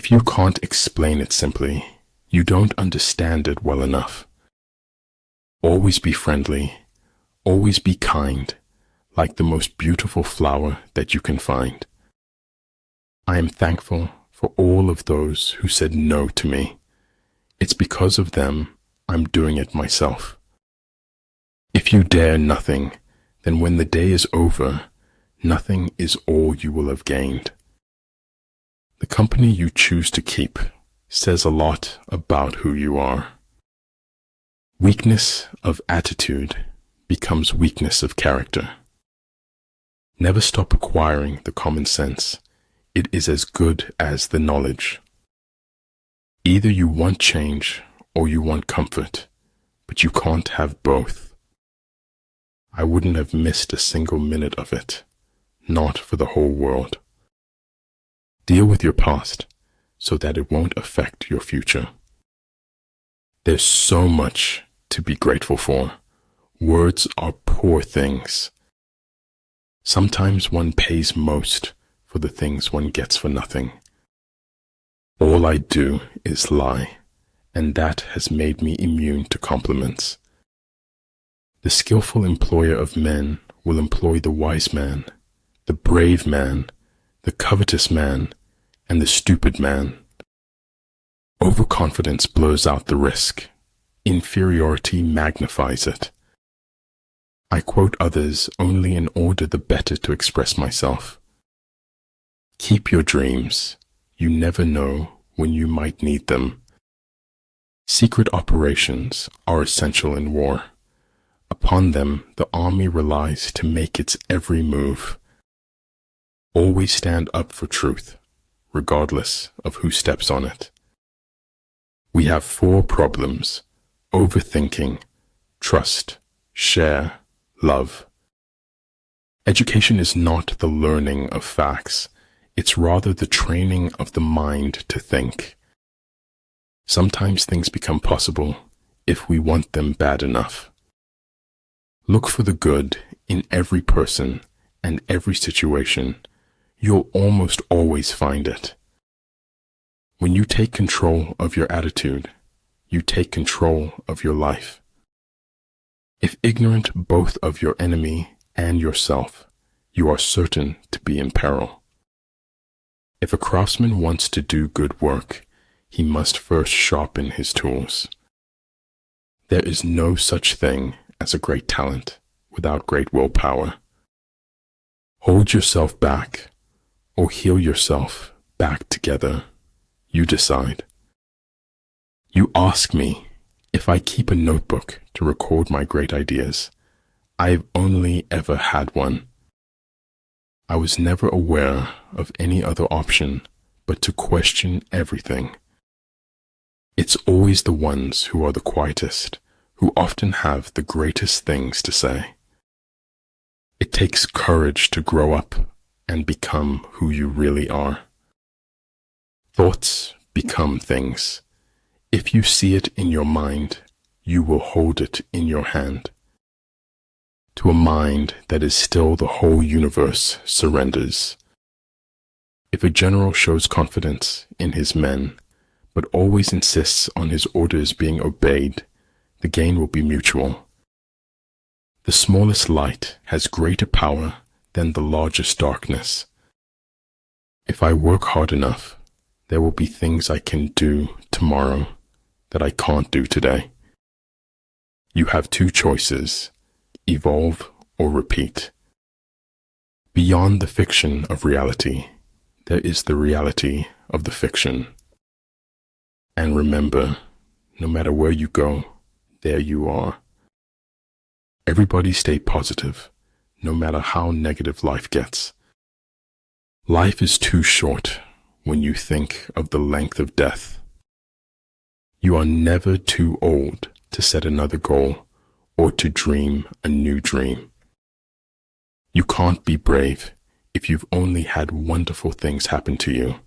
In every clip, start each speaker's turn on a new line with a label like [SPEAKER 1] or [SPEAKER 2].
[SPEAKER 1] If you can't explain it simply, you don't understand it well enough. Always be friendly, always be kind, like the most beautiful flower that you can find. I am thankful for all of those who said no to me. It's because of them I'm doing it myself. If you dare nothing, then when the day is over, nothing is all you will have gained. The company you choose to keep says a lot about who you are. Weakness of attitude becomes weakness of character. Never stop acquiring the common sense. It is as good as the knowledge. Either you want change or you want comfort, but you can't have both. I wouldn't have missed a single minute of it, not for the whole world. Deal with your past so that it won't affect your future. There's so much to be grateful for. Words are poor things. Sometimes one pays most for the things one gets for nothing. All I do is lie, and that has made me immune to compliments. The skillful employer of men will employ the wise man, the brave man, the covetous man, and the stupid man. Overconfidence blurs out the risk. Inferiority magnifies it. I quote others only in order the better to express myself. Keep your dreams. You never know when you might need them. Secret operations are essential in war. Upon them, the army relies to make its every move. Always stand up for truth, regardless of who steps on it. We have 4 problems: overthinking, trust, share, love. Education is not the learning of facts. It's rather the training of the mind to think. Sometimes things become possible if we want them bad enough. Look for the good in every person and every situation. You'll almost always find it. When you take control of your attitude, you take control of your life. If ignorant both of your enemy and yourself, you are certain to be in peril. If a craftsman wants to do good work, he must first sharpen his tools. There is no such thing as a great talent without great willpower. Hold yourself back or heal yourself back together. You decide. You ask me if I keep a notebook to record my great ideas. I've only ever had one. I was never aware of any other option but to question everything. It's always the ones who are the quietest who often have the greatest things to say. It takes courage to grow up and become who you really are. Thoughts become things. If you see it in your mind, you will hold it in your hand. To a mind that is still, the whole universe surrenders. If a general shows confidence in his men, but always insists on his orders being obeyed, the gain will be mutual. The smallest light has greater power than the largest darkness. If I work hard enough, there will be things I can do tomorrow that I can't do today. You have 2 choices: evolve or repeat. Beyond the fiction of reality, there is the reality of the fiction. And remember, no matter where you go, there you are. Everybody stay positive, no matter how negative life gets. Life is too short when you think of the length of death. You are never too old to set another goal or to dream a new dream. You can't be brave if you've only had wonderful things happen to you.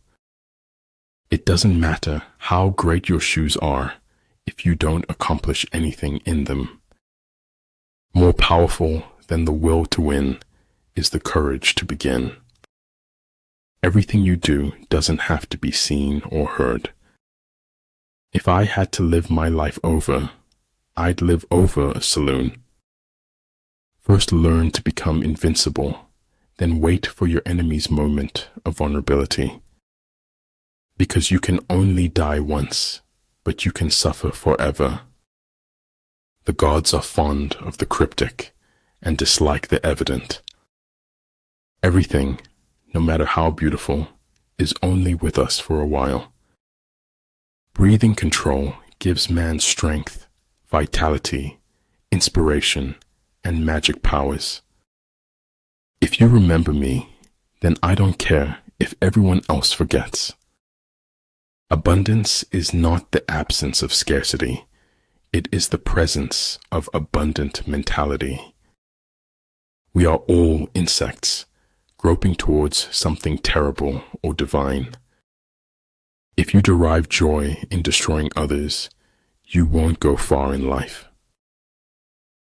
[SPEAKER 1] It doesn't matter how great your shoes are if you don't accomplish anything in them. More powerful than the will to win is the courage to begin. Everything you do doesn't have to be seen or heard. If I had to live my life over, I'd live over a saloon. First learn to become invincible, then wait for your enemy's moment of vulnerability. Because you can only die once, but you can suffer forever. The gods are fond of the cryptic and dislike the evident. Everything, no matter how beautiful, is only with us for a while. Breathing control gives man strength, vitality, inspiration, and magic powers. If you remember me, then I don't care if everyone else forgets. Abundance is not the absence of scarcity. It is the presence of abundant mentality. We are all insects, groping towards something terrible or divine. If you derive joy in destroying others, you won't go far in life.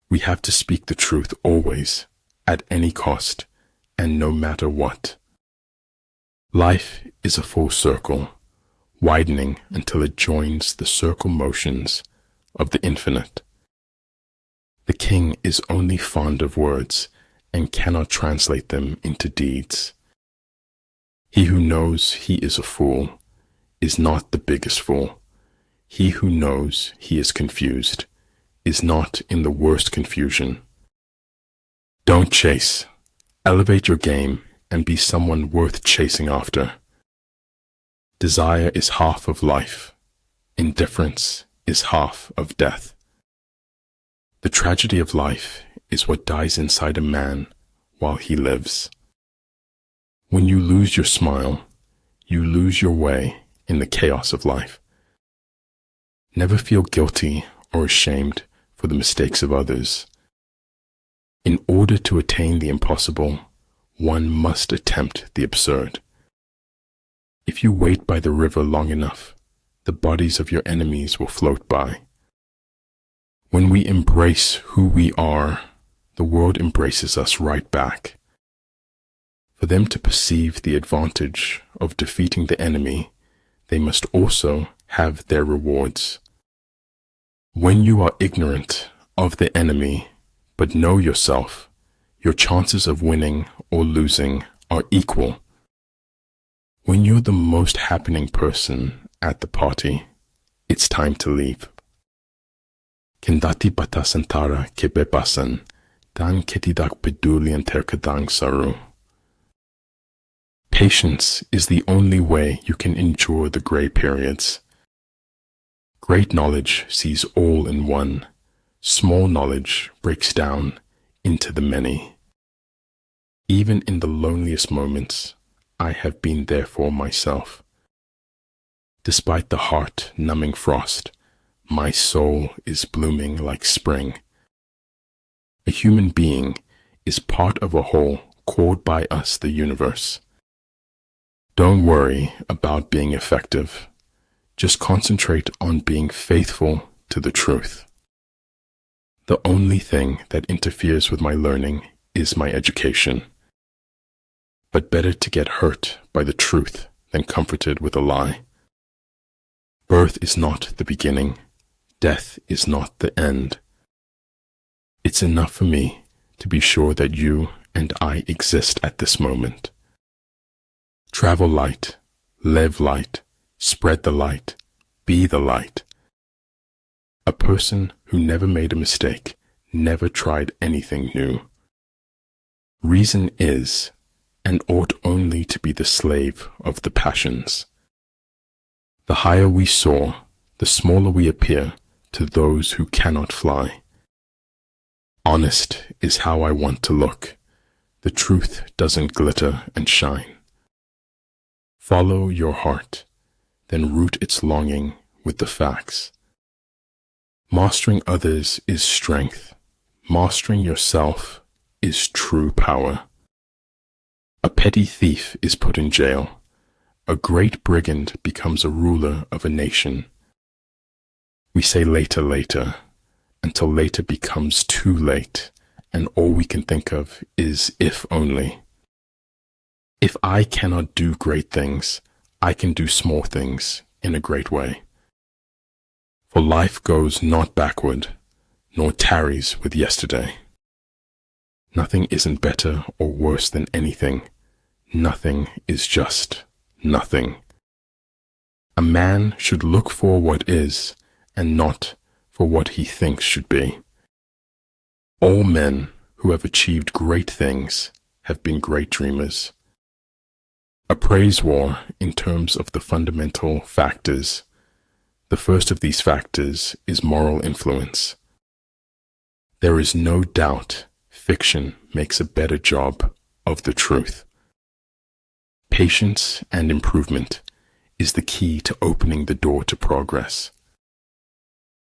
[SPEAKER 1] We have to speak the truth always, at any cost, and no matter what. Life is a full circle, widening until it joins the circle motions of the infinite. The king is only fond of words and cannot translate them into deeds. He who knows he is a fool is not the biggest fool. He who knows he is confused is not in the worst confusion. Don't chase. Elevate your game and be someone worth chasing after. Desire is half of life. Indifference is half of death. The tragedy of life is what dies inside a man while he lives. When you lose your smile, you lose your way in the chaos of life. Never feel guilty or ashamed for the mistakes of others. In order to attain the impossible, one must attempt the absurd. If you wait by the river long enough, the bodies of your enemies will float by. When we embrace who we are, the world embraces us right back. For them to perceive the advantage of defeating the enemy, they must also have their rewards. When you are ignorant of the enemy, but know yourself, your chances of winning or losing are equal. When you're the most happening person at the party, it's time to leave. Kendati batasantara kebebasan, dan ketidak pedulian terkadang saru. Patience is the only way you can endure the gray periods. Great knowledge sees all in one. Small knowledge breaks down into the many. Even in the loneliest moments, I have been there for myself. Despite the heart-numbing frost, my soul is blooming like spring. A human being is part of a whole called by us the universe. Don't worry about being effective. Just concentrate on being faithful to the truth. The only thing that interferes with my learning is my education. But better to get hurt by the truth than comforted with a lie. Birth is not the beginning. Death is not the end. It's enough for me to be sure that you and I exist at this moment. Travel light, live light, spread the light, be the light. A person who never made a mistake, never tried anything new. Reason is, and ought only to be the slave of the passions. The higher we soar, the smaller we appear to those who cannot fly. Honest is how I want to look. The truth doesn't glitter and shine. Follow your heart, then root its longing with the facts. Mastering others is strength. Mastering yourself is true power. A petty thief is put in jail. A great brigand becomes a ruler of a nation. We say later, later, until later becomes too late, and all we can think of is if only. If I cannot do great things, I can do small things in a great way. For life goes not backward, nor tarries with yesterday. Nothing isn't better or worse than anything. Nothing is just nothing. A man should look for what is, and not for what he thinks should be. All men who have achieved great things have been great dreamers. A praise war in terms of the fundamental factors. The first of these factors is moral influence. There is no doubt fiction makes a better job of the truth. Patience and improvement is the key to opening the door to progress.